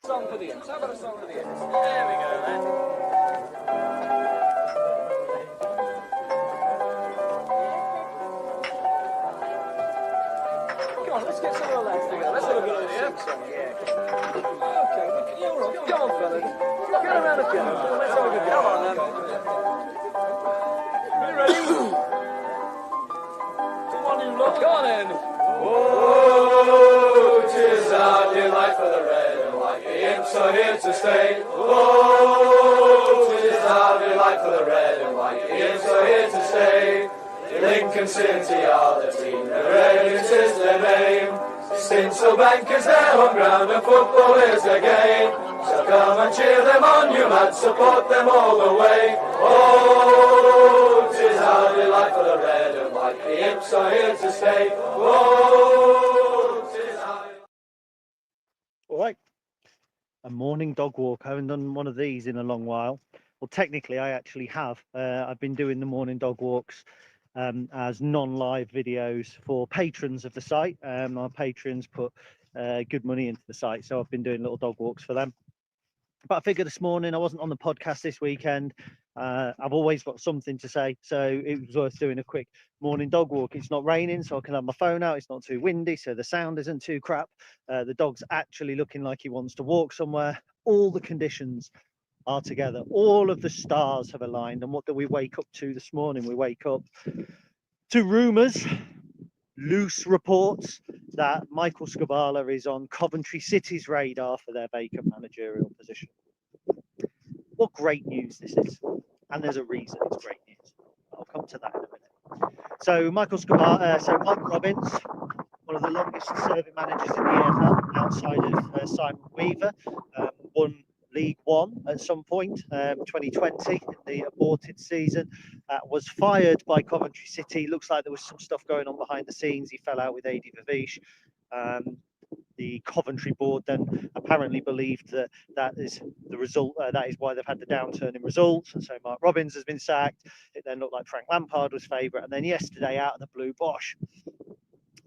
Song for the Imps. How about a song for the Imps? There we go, then. Come on, let's get some of the lads together. Let's have a good idea. Okay, yeah, all right. Come on, fellas. Get around the piano. Let's have a good go. Come on, then. Are you ready? Come on, you lot. Go on, then. Oh, 'tis our delight for the red and white. The Imps are here to stay. Oh, 'tis our delight for the red and white. The Imps are here to stay. Lincoln City are the team, the Reds is their name. Stinsel Bank is their home ground and football is their game. So come and cheer them on, you lads, support them all the way. Oh, 'tis our delight for the red and white. The Imps are here to stay. Oh, 'tis our... All right, a morning dog walk. I haven't done one of these in a long while. Well, technically I actually have. I've been doing the morning dog walks as non-live videos for patrons of the site. Our patrons put good money into the site, so I've been doing little dog walks for them. But I figured this morning, I wasn't on the podcast this weekend. I've always got something to say, so it was worth doing a quick morning dog walk. It's not raining, so I can have my phone out. It's not too windy, so the sound isn't too crap. The dog's actually looking like he wants to walk somewhere. All the conditions are together. All of the stars have aligned. And what do we wake up to this morning? We wake up to rumours, loose reports that Michael Skubala is on Coventry City's radar for their vacant managerial position. What great news this is. And there's a reason it's great news. I'll come to that in a minute. So Mike Robbins, one of the longest serving managers in the EFL outside of Simon Weaver, won League One at some point, 2020, in the aborted season, was fired by Coventry City. Looks like there was some stuff going on behind the scenes. He fell out with Adi Vavish. The Coventry board then apparently believed that that is the result. That is why they've had the downturn in results. And so Mark Robbins has been sacked. It then looked like Frank Lampard was favourite. And then yesterday, out of the blue, bosh,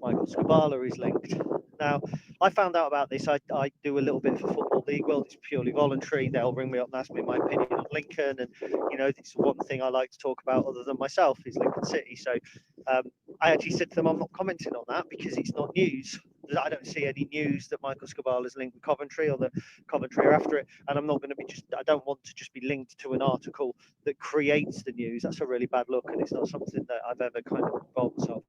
Michael Skubala is linked. Now, I found out about this. I do a little bit for Football League World. It's purely voluntary. They'll ring me up and ask me my opinion on Lincoln. And, you know, it's one thing I like to talk about other than myself is Lincoln City. So I actually said to them, I'm not commenting on that because it's not news. I don't see any news that Michael Skubala is linked with Coventry or that Coventry are after it. And I'm not going to be I don't want to just be linked to an article that creates the news. That's a really bad look. And it's not something that I've ever kind of involved myself.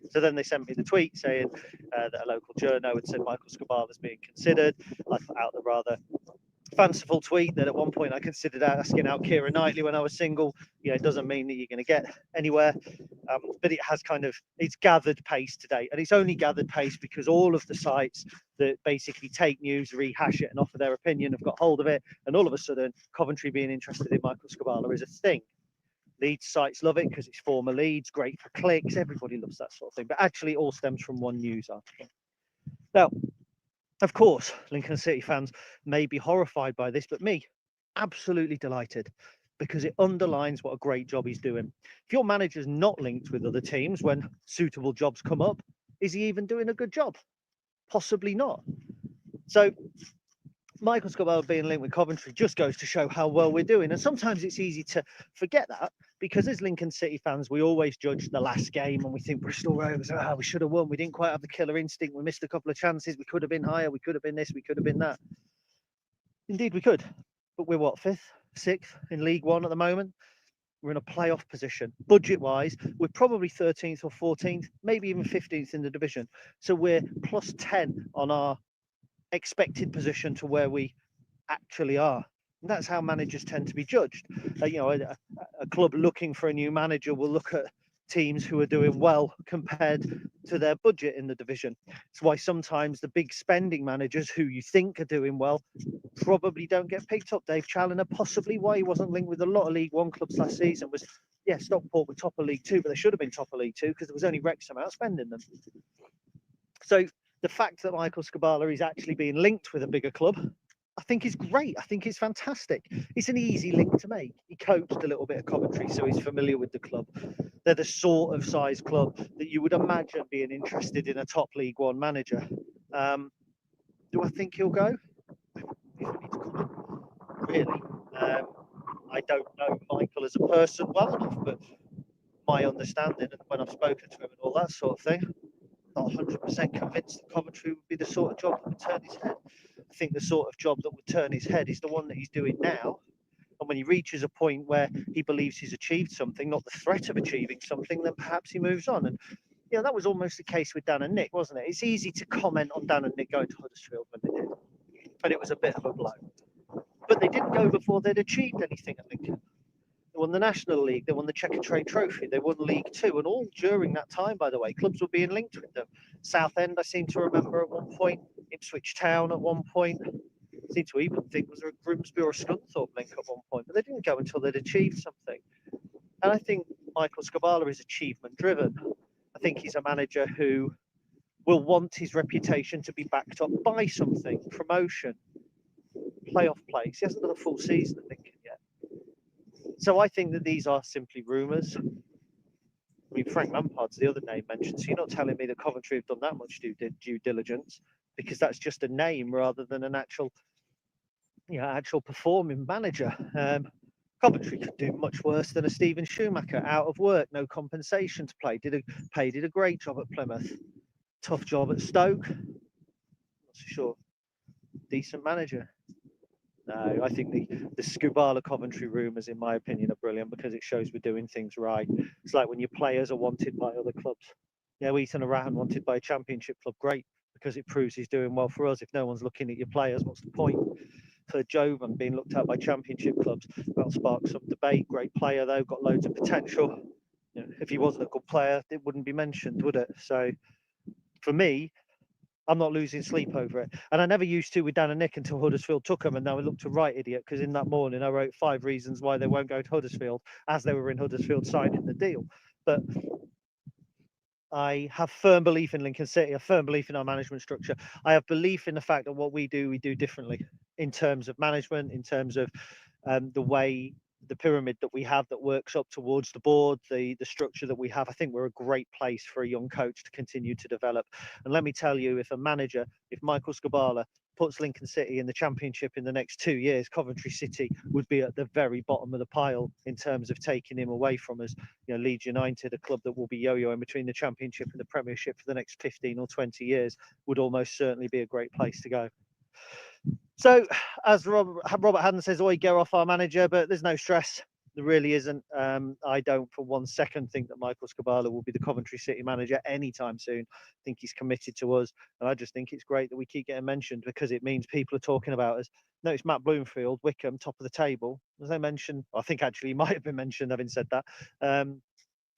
So then they sent me the tweet saying that a local journo had said Michael Skubala is being considered. I put out the rather fanciful tweet that at one point I considered asking out Keira Knightley when I was single. You know, it doesn't mean that you're going to get anywhere, but it has it's gathered pace today. And it's only gathered pace because all of the sites that basically take news, rehash it and offer their opinion have got hold of it. And all of a sudden, Coventry being interested in Michael Skubala is a thing. Leeds sites love it because it's former Leeds, great for clicks. Everybody loves that sort of thing. But actually, it all stems from one news article. Now, of course, Lincoln City fans may be horrified by this, but me, absolutely delighted because it underlines what a great job he's doing. If your manager's not linked with other teams when suitable jobs come up, is he even doing a good job? Possibly not. So Michael Skubala being linked with Coventry just goes to show how well we're doing. And sometimes it's easy to forget that because as Lincoln City fans, we always judge the last game and we think Bristol Rovers, we should have won. We didn't quite have the killer instinct. We missed a couple of chances. We could have been higher. We could have been this. We could have been that. Indeed, we could. But we're what, 5th, 6th in League One at the moment? We're in a playoff position. Budget-wise, we're probably 13th or 14th, maybe even 15th in the division. So we're plus 10 on our expected position to where we actually are. And that's how managers tend to be judged. You know, a club looking for a new manager will look at teams who are doing well compared to their budget in the division. It's why sometimes the big spending managers who you think are doing well probably don't get picked up. Dave Challoner, possibly why he wasn't linked with a lot of League One clubs last season was, yeah, Stockport were top of League Two, but they should have been top of League Two because there was only Wrexham outspending them. So the fact that Michael Skubala is actually being linked with a bigger club, I think is great. I think it's fantastic. It's an easy link to make. He coached a little bit at Coventry, so he's familiar with the club. They're the sort of size club that you would imagine being interested in a top League One manager. Do I think he'll go? really. I don't know Michael as a person well enough, but my understanding, and when I've spoken to him and all that sort of thing, I'm not 100% convinced that Coventry would be the sort of job that would turn his head. I think the sort of job that would turn his head is the one that he's doing now. And when he reaches a point where he believes he's achieved something, not the threat of achieving something, then perhaps he moves on. And that was almost the case with Dan and Nick, wasn't it? It's easy to comment on Dan and Nick going to Huddersfield when they did, but it was a bit of a blow. But they didn't go before they'd achieved anything at Lincoln. They won the National League, they won the Checkatrade Trophy, they won League Two, and all during that time, by the way, clubs were being linked with them. Southend, I seem to remember at one point, Ipswich Town at one point. I seem to even think was there a Grimsby or a Scunthorpe link at one point, but they didn't go until they'd achieved something. And I think Michael Skubala is achievement driven. I think he's a manager who will want his reputation to be backed up by something, promotion, playoff place. He hasn't done a full season at Lincoln yet. So I think that these are simply rumours. I mean, Frank Lampard's the other name mentioned, so you're not telling me that Coventry have done that much due diligence, because that's just a name rather than an actual performing manager. Coventry could do much worse than a Stephen Schumacher, out of work, no compensation to play. Did a great job at Plymouth, tough job at Stoke. Not so sure. Decent manager. No, I think the Skubala Coventry rumours, in my opinion, are brilliant because it shows we're doing things right. It's like when your players are wanted by other clubs. Ethan Arahan wanted by a championship club, great, because it proves he's doing well for us. If no one's looking at your players, what's the point? For Jovan being looked at by championship clubs, that'll spark some debate. Great player though, got loads of potential. If he wasn't a good player, it wouldn't be mentioned, would it? So for me, I'm not losing sleep over it. And I never used to with Dan and Nick until Huddersfield took them, and now I look to right idiot, because in that morning I wrote 5 reasons why they won't go to Huddersfield as they were in Huddersfield signing the deal. But I have firm belief in Lincoln City, a firm belief in our management structure. I have belief in the fact that what we do differently in terms of management, in terms of the way the pyramid that we have that works up towards the board, the structure that we have. I think we're a great place for a young coach to continue to develop. And let me tell you, if Michael Skubala puts Lincoln City in the Championship in the next 2 years, Coventry City would be at the very bottom of the pile in terms of taking him away from us. Leeds United, a club that will be yo-yoing between the Championship and the Premiership for the next 15 or 20 years, would almost certainly be a great place to go. So, as Robert Haddon says, "Oi, get off our manager," but there's no stress. There really isn't. I don't for one second think that Michael Skubala will be the Coventry City manager anytime soon. I think he's committed to us, and I just think it's great that we keep getting mentioned, because it means people are talking about us. Notice Matt Bloomfield, Wickham, top of the table. There's no mention. I think actually he might have been mentioned, having said that.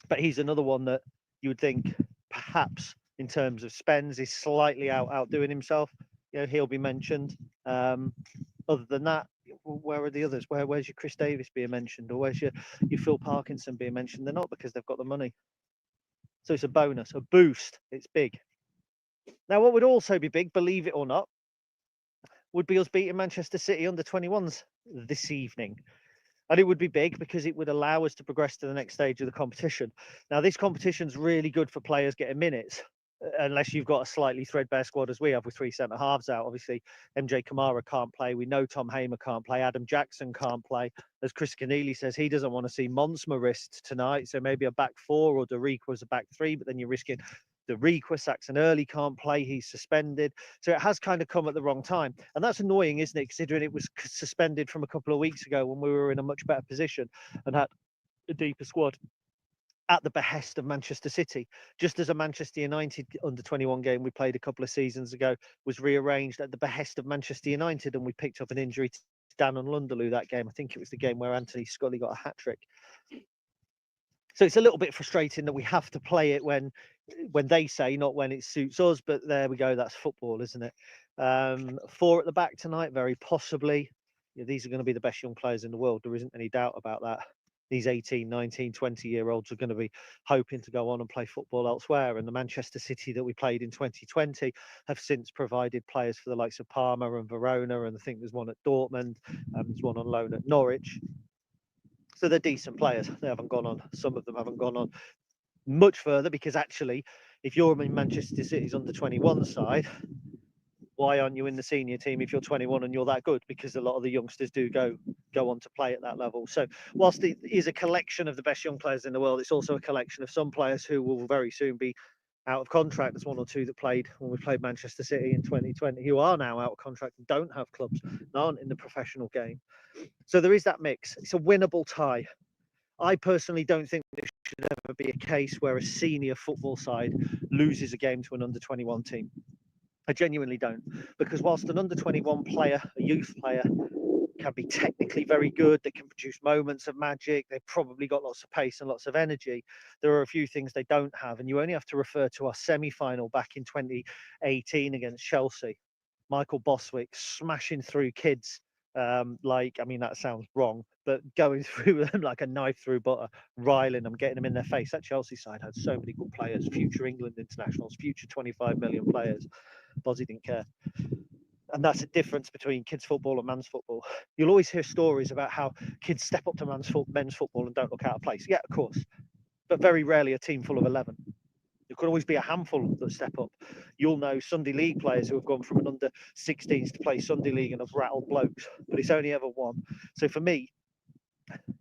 But he's another one that you would think perhaps in terms of spends is slightly outdoing himself. He'll be mentioned. Other than that, where are the others? Where's your Chris Davis being mentioned, or where's your Phil Parkinson being mentioned? They're not, because they've got the money. So it's a bonus, a boost. It's big. Now, what would also be big, believe it or not, would be us beating Manchester City under 21s this evening. And it would be big because it would allow us to progress to the next stage of the competition. Now, this competition's really good for players getting minutes, unless you've got a slightly threadbare squad as we have with 3 centre halves out. Obviously, MJ Kamara can't play. We know Tom Hamer can't play. Adam Jackson can't play. As Chris Kenneally says, he doesn't want to see Monsma wrists tonight. So maybe a back 4, or Derique was a back 3, but then you're risking Derique. Saxon Early can't play. He's suspended. So it has kind of come at the wrong time. And that's annoying, isn't it? Considering it was suspended from a couple of weeks ago when we were in a much better position and had a deeper squad, at the behest of Manchester City, just as a Manchester United under-21 game we played a couple of seasons ago was rearranged at the behest of Manchester United, and we picked up an injury to Dan and Lunderloo that game. I think it was the game where Anthony Scully got a hat-trick. So it's a little bit frustrating that we have to play it when they say, not when it suits us, but there we go. That's football, isn't it? 4 at the back tonight, very possibly. These are going to be the best young players in the world. There isn't any doubt about that. These 18, 19, 20-year-olds are going to be hoping to go on and play football elsewhere. And the Manchester City that we played in 2020 have since provided players for the likes of Parma and Verona, and I think there's one at Dortmund, there's one on loan at Norwich. So they're decent players. They haven't gone on. Some of them haven't gone on much further, because actually, if you're in Manchester City's under-21 side, why aren't you in the senior team if you're 21 and you're that good? Because a lot of the youngsters do go on to play at that level. So whilst it is a collection of the best young players in the world, it's also a collection of some players who will very soon be out of contract. There's one or two that played when we played Manchester City in 2020 who are now out of contract and don't have clubs and aren't in the professional game. So there is that mix. It's a winnable tie. I personally don't think there should ever be a case where a senior football side loses a game to an under 21 team. I genuinely don't, because whilst an under 21 player, a youth player, can be technically very good, they can produce moments of magic, they've probably got lots of pace and lots of energy, there are a few things they don't have. And you only have to refer to our semi-final back in 2018 against Chelsea. Michael Boswick smashing through kids that sounds wrong, but going through them like a knife through butter, riling them, getting them in their face. That Chelsea side had so many good players, future England internationals, future 25 million players. Bozzy didn't care. And that's a difference between kids football and men's football. You'll always hear stories about how kids step up to men's football and don't look out of place. Yeah, of course, but very rarely a team full of 11. There could always be a handful that step up. You'll know Sunday League players who have gone from an under 16s to play Sunday League and have rattled blokes, but it's only ever one. So for me,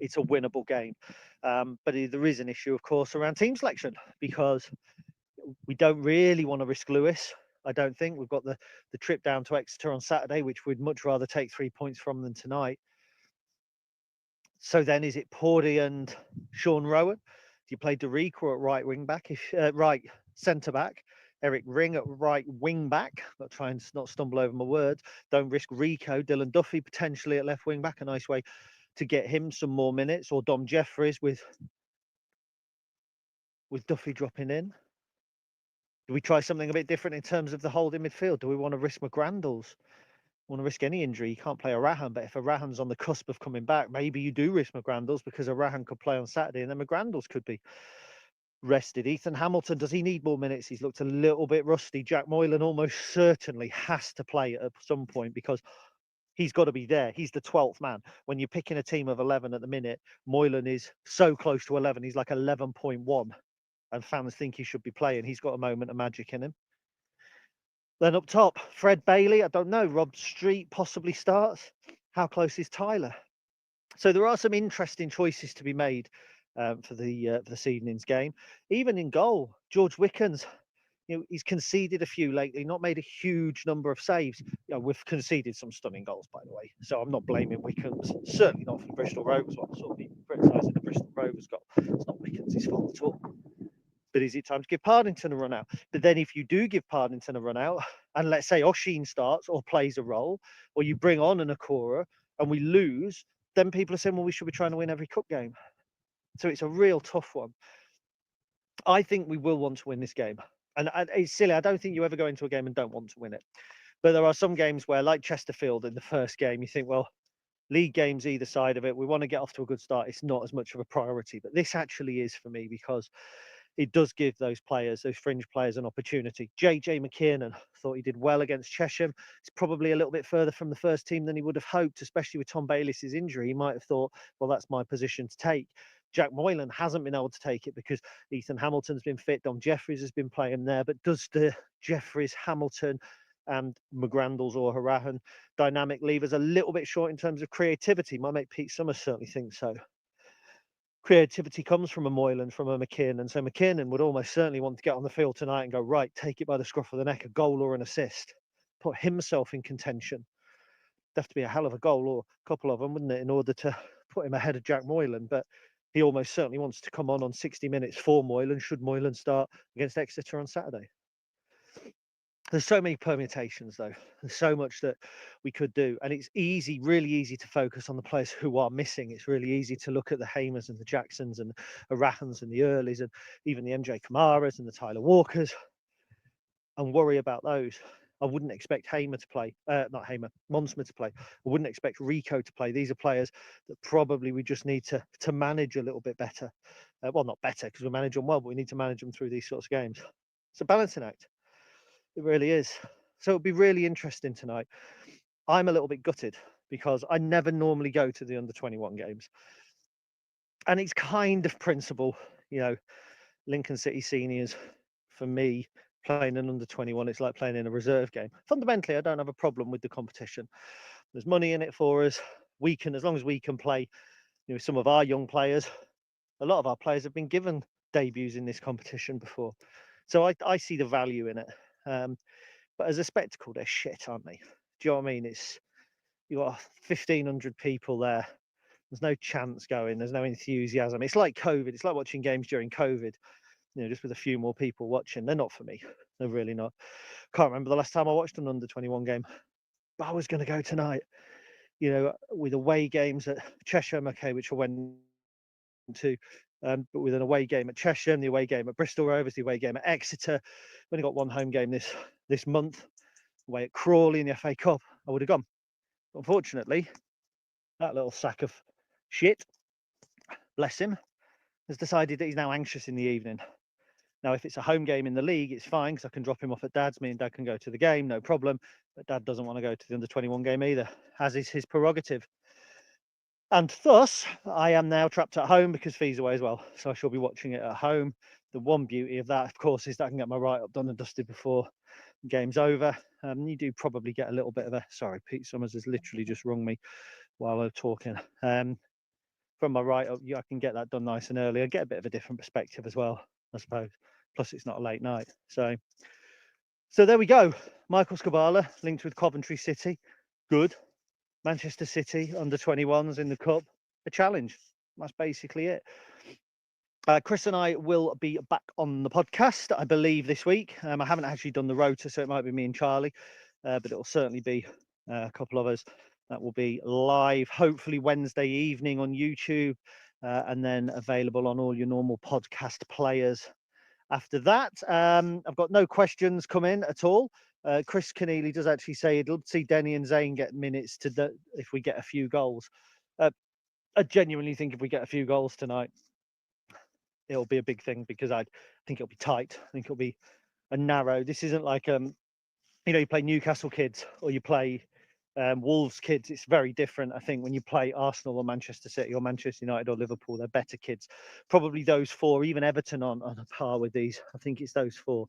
it's a winnable game. But there is an issue, of course, around team selection, because we don't really want to risk Lewis. I don't think. We've got the trip down to Exeter on Saturday, which we'd much rather take 3 points from than tonight. So then, is it Pordy and Sean Rowan? Do you play Derico at right wing back, right centre back? Eric Ring at right wing back. Not trying to not stumble over my words. Don't risk Rico. Dylan Duffy potentially at left wing back. A nice way to get him some more minutes. Or Dom Jeffries with Duffy dropping in. Do we try something a bit different in terms of the holding midfield? Do we want to risk McGrandles? Want to risk any injury? You can't play Arahan, but if Arahan's on the cusp of coming back, maybe you do risk McGrandles, because Arahan could play on Saturday and then McGrandles could be rested. Ethan Hamilton, does he need more minutes? He's looked a little bit rusty. Jack Moylan almost certainly has to play at some point, because he's got to be there. He's the 12th man. When you're picking a team of 11 at the minute, Moylan is so close to 11. He's like 11.1, and fans think he should be playing. He's got a moment of magic in him. Then up top, Fred Bailey, I don't know. Rob Street possibly starts. How close is Tyler? So there are some interesting choices to be made for this evening's game. Even in goal, George Wickens, he's conceded a few lately, not made a huge number of saves. We've conceded some stunning goals, by the way. So I'm not blaming Wickens, certainly not for the Bristol Rovers one. I saw people criticising the Bristol Rovers goal. It's not Wickens' fault at all. But is it time to give Partington a run out? But then if you do give Partington a run out, and let's say Oshin starts or plays a role, or you bring on an Akora and we lose, then people are saying, well, we should be trying to win every cup game. So it's a real tough one. I think we will want to win this game. And it's silly. I don't think you ever go into a game and don't want to win it. But there are some games where, like Chesterfield in the first game, you think, well, league games either side of it, we want to get off to a good start. It's not as much of a priority. But this actually is for me, because it does give those players, those fringe players, an opportunity. JJ McKiernan, thought he did well against Chesham. He's probably a little bit further from the first team than he would have hoped, especially with Tom Bayliss' injury. He might have thought, well, that's my position to take. Jack Moylan hasn't been able to take it because Ethan Hamilton's been fit. Dom Jeffries has been playing there. But does the Jeffries, Hamilton and McGrandles or Harahan dynamic leave us a little bit short in terms of creativity? My mate Pete Summers certainly thinks so. Creativity comes from a Moylan, from a McKiernan. So McKiernan would almost certainly want to get on the field tonight and go, right, take it by the scruff of the neck, a goal or an assist, put himself in contention. It'd have to be a hell of a goal or a couple of them, wouldn't it, in order to put him ahead of Jack Moylan. But he almost certainly wants to come on 60 minutes for Moylan, should Moylan start against Exeter on Saturday. There's so many permutations, though. There's so much that we could do. And it's easy, really easy to focus on the players who are missing. It's really easy to look at the Hamers and the Jacksons and the Arahans and the Earleys and even the MJ Kamaras and the Tyler Walkers and worry about those. I wouldn't expect Monsma to play. I wouldn't expect Rico to play. These are players that probably we just need to manage a little bit better. Well, not better, because we manage them well, but we need to manage them through these sorts of games. It's a balancing act. It really is. So it'll be really interesting tonight. I'm a little bit gutted because I never normally go to the under 21 games. And it's kind of principle, Lincoln City seniors, for me, playing an under-21, it's like playing in a reserve game. Fundamentally, I don't have a problem with the competition. There's money in it for us. We can, as long as we can play, some of our young players, a lot of our players have been given debuts in this competition before. So I see the value in it. But as a spectacle, they're shit, aren't they? Do you know what I mean? You've got 1,500 people there. There's no chance going. There's no enthusiasm. It's like COVID. It's like watching games during COVID, just with a few more people watching. They're not for me. They're really not. Can't remember the last time I watched an under-21 game. But I was going to go tonight, with away games at Cheshire, okay, which I went to, but with an away game at Cheshire, the away game at Bristol Rovers, the away game at Exeter. We've only got one home game this month, away at Crawley in the FA Cup. I would have gone. But unfortunately, that little sack of shit, bless him, has decided that he's now anxious in the evening. Now, if it's a home game in the league, it's fine because I can drop him off at Dad's. Me and Dad can go to the game, no problem. But Dad doesn't want to go to the under-21 game either, as is his prerogative. And thus, I am now trapped at home because Fee's away as well. So I shall be watching it at home. The one beauty of that, of course, is that I can get my write-up done and dusted before the game's over. You do probably get a little bit of a... Sorry, Pete Summers has literally just rung me while I'm talking. From my write-up, I can get that done nice and early. I get a bit of a different perspective as well, I suppose. Plus, it's not a late night. So there we go. Michael Skubala linked with Coventry City. Good. Manchester City under-21s in the Cup. A challenge. That's basically it. Chris and I will be back on the podcast, I believe, this week. I haven't actually done the rota, so it might be me and Charlie, but it will certainly be a couple of us. That will be live, hopefully Wednesday evening on YouTube, and then available on all your normal podcast players. After that, I've got no questions come in at all. Chris Keneally does actually say he'd love to see Denny and Zane get minutes if we get a few goals. I genuinely think if we get a few goals tonight, it'll be a big thing because I think it'll be tight. I think it'll be a narrow. This isn't like you play Newcastle kids or you play Wolves kids. It's very different. I think when you play Arsenal or Manchester City or Manchester United or Liverpool, they're better kids. Probably those four, even Everton on a par with these. I think it's those four.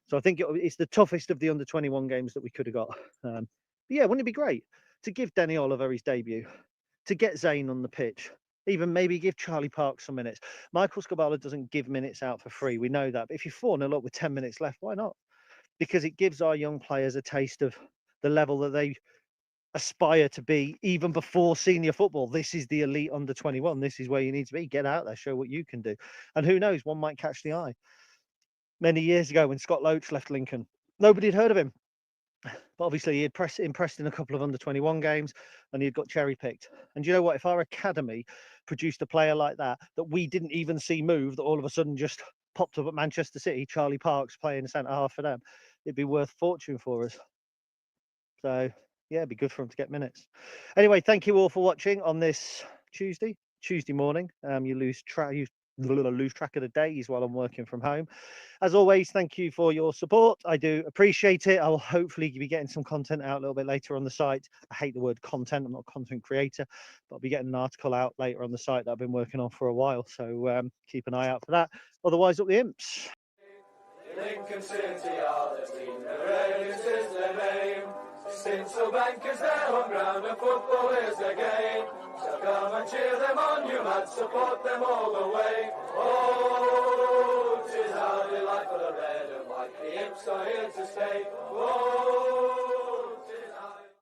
So I think it's the toughest of the under-21 games that we could have got. But yeah, wouldn't it be great to give Danny Oliver his debut, to get Zane on the pitch, even maybe give Charlie Parks some minutes. Michael Skubala doesn't give minutes out for free. We know that. But if you're 4-0 up with 10 minutes left, why not? Because it gives our young players a taste of the level that they aspire to be even before senior football. This is the elite under-21. This is where you need to be. Get out there, show what you can do. And who knows, one might catch the eye. Many years ago when Scott Loach left Lincoln, nobody had heard of him. But obviously he had impressed in a couple of under-21 games and he had got cherry-picked. And you know what? If our academy produced a player like that we didn't even see move, that all of a sudden just popped up at Manchester City, Charlie Parks playing centre-half for them, it'd be worth a fortune for us. So, yeah, it'd be good for him to get minutes. Anyway, thank you all for watching on this Tuesday morning. You lose track of the days while I'm working from home. As always, thank you for your support. I do appreciate it. I'll hopefully be getting some content out a little bit later on the site. I hate the word content. I'm not a content creator, but I'll be getting an article out later on the site that I've been working on for a while. So keep an eye out for that. Otherwise, up the imps. Lincoln City are the team, the Reds is their name. Stinsel Bank is their home ground and football is their game. So come and cheer them on, you lads, support them all the way. Oh, 'tis our delight for the red and white, the imps are here to stay. Oh, 'tis our...